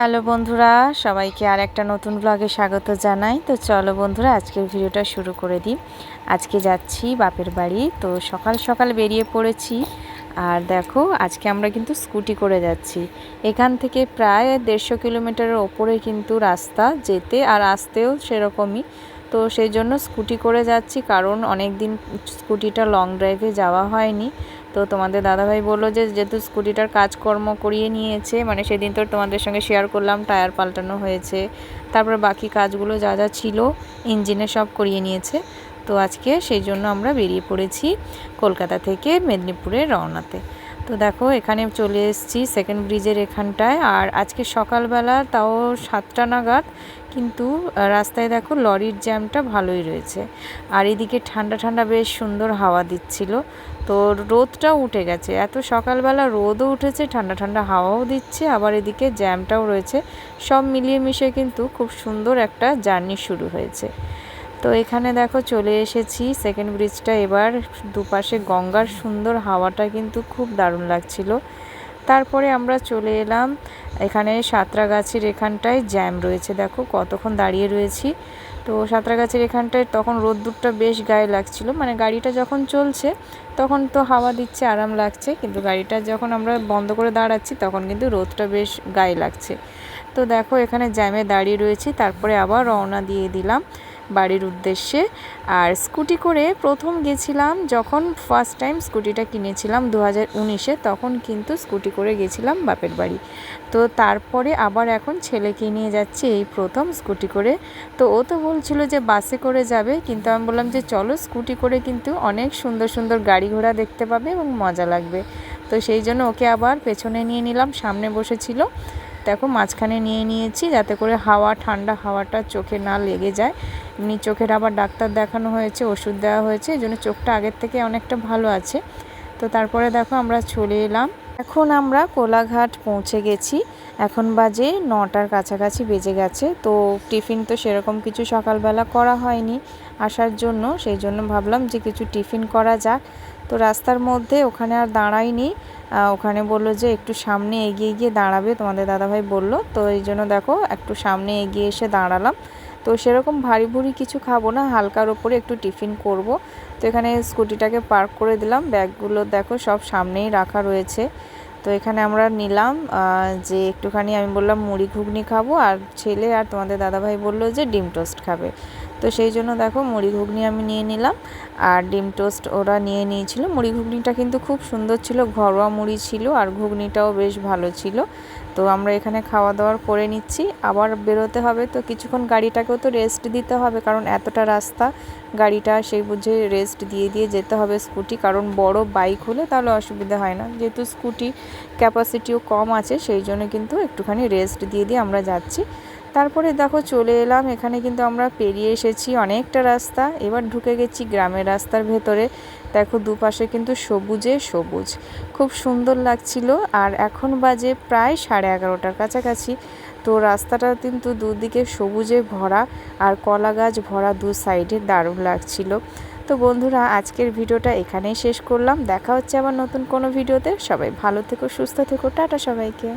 Hello বন্ধুরা, সবাইকে আর একটা নতুন ব্লগে স্বাগত জানাই। তো চলো বন্ধুরা, আজকের ভিডিওটা শুরু করে দিই। আজকে যাচ্ছি বাপের বাড়ি। তো সকাল সকাল বেরিয়ে পড়েছি। আর দেখো, আজকে আমরা কিন্তু স্কুটি করে যাচ্ছি। এখান থেকে প্রায় 150 কিলোমিটারের ওপরে কিন্তু রাস্তা, যেতে আর আসতেও সেরকমই। তো সেই জন্য স্কুটি করে যাচ্ছি, কারণ অনেক দিন স্কুটিটা লং ড্রাইভে যাওয়া হয়নি। তো তোমাদের দাদাভাই বললো যে যেহেতু স্কুটিটার কাজকর্ম করিয়ে নিয়েছে, মানে সেদিন তো তোমাদের সঙ্গে শেয়ার করলাম টায়ার পাল্টানো হয়েছে, তারপর বাকি কাজগুলো যা যা ছিল ইঞ্জিনে সব করিয়ে নিয়েছে। তো আজকে সেই জন্য আমরা বেরিয়ে পড়েছি কলকাতা থেকে মেদিনীপুরে রওনাতে। তো দেখো, এখানে চলে এসেছি সেকেন্ড ব্রিজের এখানটায়। আর আজকে সকালবেলা তাও 7টা নাগাদ কিন্তু রাস্তায় দেখো লরির জ্যামটা ভালোই রয়েছে। আর এদিকে ঠান্ডা ঠান্ডা বেশ সুন্দর হাওয়া দিচ্ছিল। তো রোদটাও উঠে গেছে, এত সকালবেলা রোদও উঠেছে, ঠান্ডা ঠান্ডা হাওয়াও দিচ্ছে, আবার এদিকে জ্যামটাও রয়েছে। সব মিলিয়ে মিশে কিন্তু খুব সুন্দর একটা জার্নি শুরু হয়েছে। তো এখানে দেখো চলে এসেছি সেকেন্ড ব্রিজটা। এবার দুপাশে গঙ্গার সুন্দর হাওয়াটা কিন্তু খুব দারুণ লাগছিল। তারপরে আমরা চলে এলাম এখানে সাঁতরাগাছির এখানটায় জ্যাম রয়েছে, দেখো কতক্ষণ দাঁড়িয়ে রয়েছি। তো সাঁতরাগাছির এখানটায় তখন রোদ্দুরটা বেশ গায়ে লাগছিল, মানে গাড়িটা যখন চলছে তখন তো হাওয়া দিচ্ছে, আরাম লাগছে, কিন্তু গাড়িটা যখন আমরা বন্ধ করে দাঁড়াচ্ছি তখন কিন্তু রোদটা বেশ গায়ে লাগছে। তো দেখো এখানে জ্যামে দাঁড়িয়ে রয়েছি, তারপরে আবার রওনা দিয়ে দিলাম বাড়ির উদ্দেশ্যে। আর স্কুটি করে প্রথম গেছিলাম যখন ফার্স্ট টাইম স্কুটিটা কিনেছিলাম 2019-এ, তখন কিন্তু স্কুটি করে গেছিলাম বাপের বাড়ি। তো তারপরে আবার এখন ছেলেকে নিয়ে যাচ্ছি এই প্রথম স্কুটি করে। তো ও তো বলছিল যে বাসে করে যাবে, কিন্তু আমি বললাম যে চলো স্কুটি করে কিন্তু অনেক সুন্দর সুন্দর গাড়ি ঘোড়া দেখতে পাবে এবং মজা লাগবে। তো সেই জন্য ওকে আবার পেছনে নিয়ে নিলাম, সামনে বসেছিল, দেখো মাঝখানে নিয়ে নিয়েছি যাতে করে হাওয়া, ঠান্ডা হাওয়াটা চোখে না লেগে যায়। এমনি চোখের আবার ডাক্তার দেখানো হয়েছে, ওষুধ দেওয়া হয়েছে, এই জন্য চোখটা আগের থেকে অনেকটা ভালো আছে। তো তারপরে দেখো আমরা চলে এলাম, এখন আমরা কোলাঘাট পৌঁছে গেছি। এখন বাজে 9টার কাছাকাছি বেজে গেছে। তো টিফিন তো সেরকম কিছু সকালবেলা করা হয়নি আসার জন্য, সেই জন্য ভাবলাম যে কিছু টিফিন করা যাক। তো রাস্তার মধ্যে ওখানে আর দাঁড়াইনি, ওখানে বললো যে একটু সামনে এগিয়ে গিয়ে দাঁড়াবে, তোমাদের দাদাভাই বললো। তো এই জন্য দেখো একটু সামনে এগিয়ে এসে দাঁড়ালাম। তো সেরকম ভারী ভুরি কিছু খাবো না, হালকার ওপরে একটু টিফিন করব। তো এখানে স্কুটিটাকে পার্ক করে দিলাম, ব্যাগগুলো দেখো সব সামনেই রাখা রয়েছে। তো এখানে আমরা নিলাম যে একটুখানি, আমি বললাম মুড়ি ঘুগনি খাবো, আর ছেলে আর তোমাদের দাদাভাই বললো যে ডিম টোস্ট খাবে। তো সেই জন্য দেখো মুড়ি ঘুগনি আমি নিয়ে নিলাম, আর ডিম টোস্ট ওরা নিয়ে নিয়েছিল। মুড়ি ঘুগনিটা কিন্তু খুব সুন্দর ছিল, ঘরোয়া মুড়ি ছিল, আর ঘুগনিটাও বেশ ভালো ছিল। তো আমরা এখানে খাওয়া দাওয়ার করে নিচ্ছি, আবার বেরোতে হবে। তো কিছুক্ষণ গাড়িটাকেও তো রেস্ট দিতে হবে, কারণ এতটা রাস্তা গাড়িটা সেই বুঝে রেস্ট দিয়ে দিয়ে যেতে হবে স্কুটি, কারণ বড় বাইক হলে তাহলে অসুবিধা হয় না, যেহেতু স্কুটি ক্যাপাসিটিও কম আছে, সেই জন্য কিন্তু একটুখানি রেস্ট দিয়ে দিয়ে আমরা যাচ্ছি। তারপরে দেখো চলে এলাম, এখানে কিন্তু আমরা পেরিয়ে এসেছি অনেকটা রাস্তা, এবার ঢুকে গেছি গ্রামের রাস্তার ভেতরে। দেখো দুপাশে কিন্তু সবুজে সবুজ, খুব সুন্দর লাগছিল। আর এখন বাজে প্রায় 11:30টার কাছাকাছি। তো রাস্তাটা কিন্তু দুদিকে সবুজে ভরা, আর কলা গাছ ভরা দু সাইডে, দারুণ লাগছিল। তো বন্ধুরা, আজকের ভিডিওটা এখানেই শেষ করলাম, দেখা হচ্ছে আবার নতুন কোনো ভিডিওতে। সবাই ভালো থেকো, সুস্থ থেকো, টাটা সবাইকে।